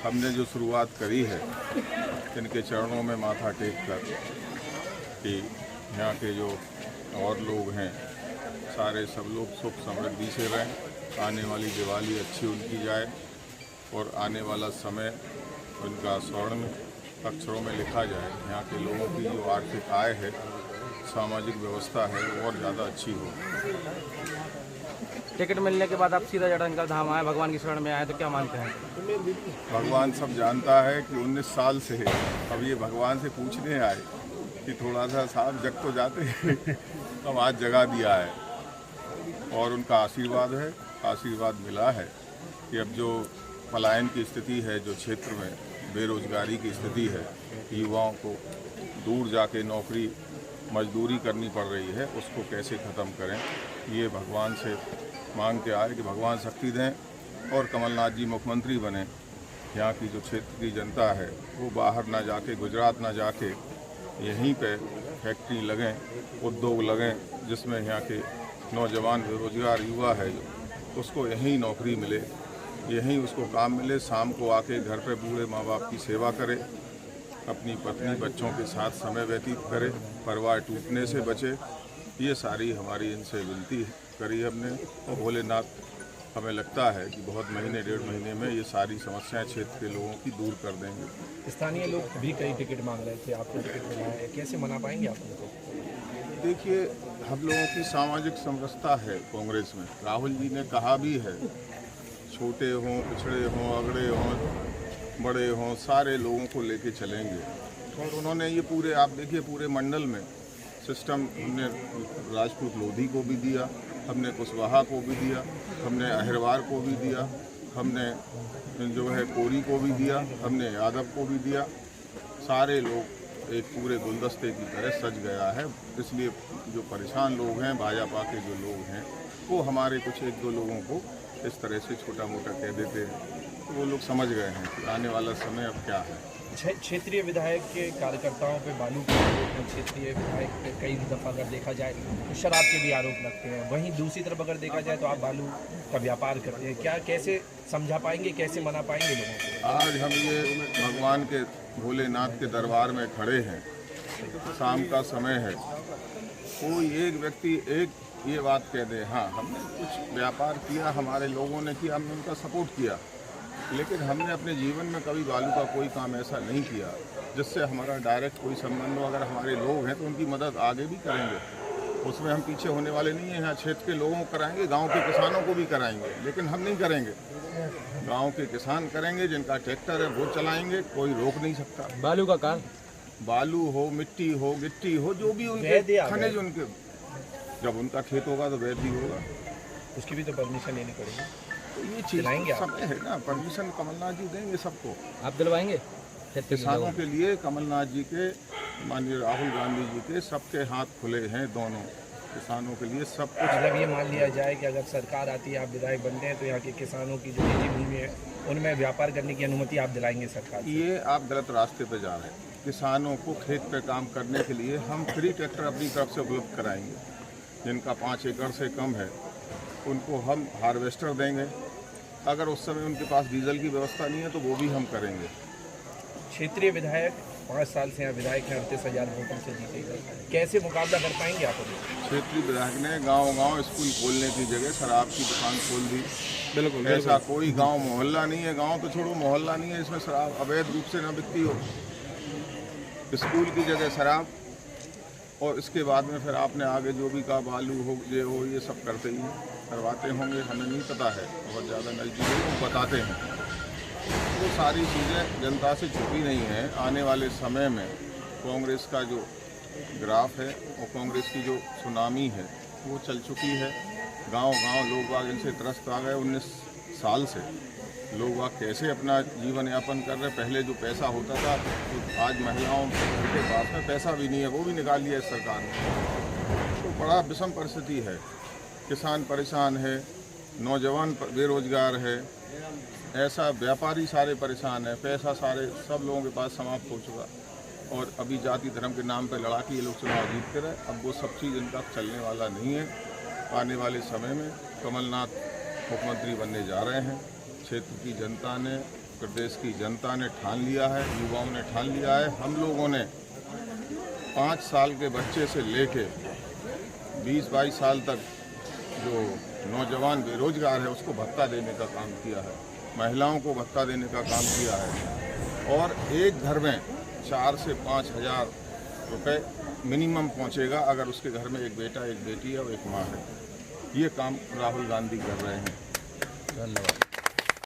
हमने जो शुरुआत करी है इनके चरणों में माथा टेक कर कि यहाँ के जो और लोग हैं सारे सब लोग सुख समृद्धि से रहें, आने वाली दिवाली अच्छी उनकी जाए और आने वाला समय उनका स्वर्ण अक्षरों में लिखा जाए। यहाँ के लोगों की जो आर्थिक आय है, सामाजिक व्यवस्था है, वो और ज़्यादा अच्छी हो। टिकट मिलने के बाद आप सीधा जटाशंकर धाम आए, भगवान की शरण में आए, तो क्या मानते हैं? भगवान सब जानता है कि 19 साल से है। अब ये भगवान से पूछने आए कि थोड़ा सा साहब जग तो जाते हैं। अब आज जगा दिया है और उनका आशीर्वाद है, आशीर्वाद मिला है कि अब जो पलायन की स्थिति है, जो क्षेत्र में बेरोजगारी की स्थिति है, युवाओं को दूर जाके नौकरी मजदूरी करनी पड़ रही है, उसको कैसे ख़त्म करें, ये भगवान से मांग के आए कि भगवान शक्ति दें और कमलनाथ जी मुख्यमंत्री बने। यहाँ की जो क्षेत्र की जनता है वो बाहर ना जाके, गुजरात ना जाके, यहीं पे फैक्ट्री लगें, उद्योग लगें, जिसमें यहाँ के नौजवान बेरोजगार युवा है जो उसको यहीं नौकरी मिले, यहीं उसको काम मिले, शाम को आके घर पे बूढ़े माँ बाप की सेवा करे, अपनी पत्नी बच्चों के साथ समय व्यतीत करे, परिवार टूटने से बचे। ये सारी हमारी इनसे विनती करी हमने और भोलेनाथ हमें लगता है कि बहुत महीने डेढ़ महीने में ये सारी समस्याएं क्षेत्र के लोगों की दूर कर देंगे। स्थानीय लोग भी कई टिकट मांग रहे थे, आपको टिकट मिला है, कैसे मना पाएंगे आप उनको? देखिए, हम लोगों की सामाजिक समरसता है कांग्रेस में। राहुल जी ने कहा भी है, छोटे हों, पिछड़े हों, अगड़े हों, बड़े हों, सारे लोगों को लेके चलेंगे। और उन्होंने ये पूरे, आप देखिए पूरे मंडल में सिस्टम हमने राजपूत लोधी को भी दिया, हमने कुशवाहा को भी दिया, हमने अहिरवार को भी दिया, हमने जो है कोरी को भी दिया, हमने यादव को भी दिया। सारे लोग एक पूरे गुलदस्ते की तरह सज गया है। इसलिए जो परेशान लोग हैं, भाजपा के जो लोग हैं, वो हमारे कुछ एक दो लोगों को इस तरह से छोटा मोटा कह देते हैं, तो वो लोग समझ गए हैं कि आने वाला समय अब क्या है। क्षेत्रीय विधायक के कार्यकर्ताओं पे बालू के आरोप में क्षेत्रीय विधायक पे कई दफ़ा अगर देखा जाए तो शराब के भी आरोप लगते हैं। वहीं दूसरी तरफ अगर देखा जाए तो आप बालू का व्यापार करते हैं। क्या कैसे समझा पाएंगे, कैसे मना पाएंगे लोगों को? आज हम ये भगवान के भोलेनाथ के दरबार में खड़े हैं, शाम का समय है, कोई एक व्यक्ति एक ये बात कह दे, हाँ हमने कुछ व्यापार किया, हमारे लोगों ने किया, हमने उनका सपोर्ट किया, लेकिन हमने अपने जीवन में कभी बालू का कोई काम ऐसा नहीं किया जिससे हमारा डायरेक्ट कोई संबंध हो। अगर हमारे लोग हैं तो उनकी मदद आगे भी करेंगे, उसमें हम पीछे होने वाले नहीं हैं। यहाँ क्षेत्र के लोगों को कराएंगे, गांव के किसानों को भी कराएंगे, लेकिन हम नहीं करेंगे। गांव के किसान करेंगे, जिनका ट्रैक्टर है वो चलाएंगे, कोई रोक नहीं सकता। बालू का काम, बालू हो, मिट्टी हो, गिट्टी हो, जो भी उनके खनिज, उनके जब उनका खेत होगा तो वैध भी होगा, उसकी भी तो परमिशन लेनी पड़ेगी। तो ये चीज़ समय है ना, परमिशन कमलनाथ जी देंगे सबको। आप दिलवाएंगे? किसानों के लिए कमलनाथ जी के, माननीय राहुल गांधी जी के सबके हाथ खुले हैं, दोनों किसानों के लिए सब कुछ। मतलब ये मान लिया जाए कि अगर सरकार आती है, आप विधायक बनते हैं, तो यहाँ के किसानों की जो निजी भूमि है उनमें व्यापार करने की अनुमति आप दिलाएंगे सरकार से? ये आप गलत रास्ते पर जा रहे हैं। किसानों को खेत पे काम करने के लिए हम फ्री ट्रैक्टर अपनी तरफ से उपलब्ध कराएंगे। जिनका 5 एकड़ से कम है उनको हम हार्वेस्टर देंगे। अगर उस समय उनके पास डीजल की व्यवस्था नहीं है तो वो भी हम करेंगे। क्षेत्रीय विधायक 5 साल से यहाँ विधायक हैं, 38,000 वोटों से जीते गए, कैसे मुकाबला कर पाएंगे आप? क्षेत्रीय विधायक ने गांव-गांव स्कूल खोलने की जगह शराब की दुकान खोल दी। बिल्कुल ऐसा कोई गांव मोहल्ला नहीं है, गांव तो छोड़ो मोहल्ला नहीं है इसमें शराब अवैध रूप से न बिकती हो। स्कूल की जगह शराब, और इसके बाद में फिर आपने आगे जो भी कहा, बालू हो, ये सब करते ही करवाते होंगे, हमें नहीं पता है, बहुत ज़्यादा नज़दीक वो बताते हैं। वो सारी चीज़ें जनता से छुपी नहीं हैं। आने वाले समय में कांग्रेस का जो ग्राफ है और कांग्रेस की जो सुनामी है वो चल चुकी है। गांव-गांव लोग बाग इनसे त्रस्त आ गए। 19 साल से लोग बाग कैसे अपना जीवन यापन कर रहे। पहले जो पैसा होता था तो आज महिलाओं के पास में पैसा भी नहीं है, वो भी निकाल लिया इस सरकार ने। तो बड़ा विषम परिस्थिति है। किसान परेशान है, नौजवान बेरोजगार है, ऐसा व्यापारी सारे परेशान है, पैसा सारे सब लोगों के पास समाप्त हो चुका। और अभी जाति धर्म के नाम पे लड़ा के ये लोग चुनाव जीतते रहे। अब वो सब चीज़ इनका चलने वाला नहीं है। आने वाले समय में कमलनाथ मुख्यमंत्री बनने जा रहे हैं। क्षेत्र की जनता ने प्रदेश की जनता ने ठान लिया है, युवाओं ने ठान लिया है। हम लोगों ने 5 साल के बच्चे से लेके 20-22 साल तक जो नौजवान बेरोजगार है उसको भत्ता देने का काम किया है, महिलाओं को भत्ता देने का काम किया है, और एक घर में 4 से 5 हज़ार रुपये मिनिमम पहुंचेगा अगर उसके घर में एक बेटा, एक बेटी है और एक माँ है। ये काम राहुल गांधी कर रहे हैं। धन्यवाद।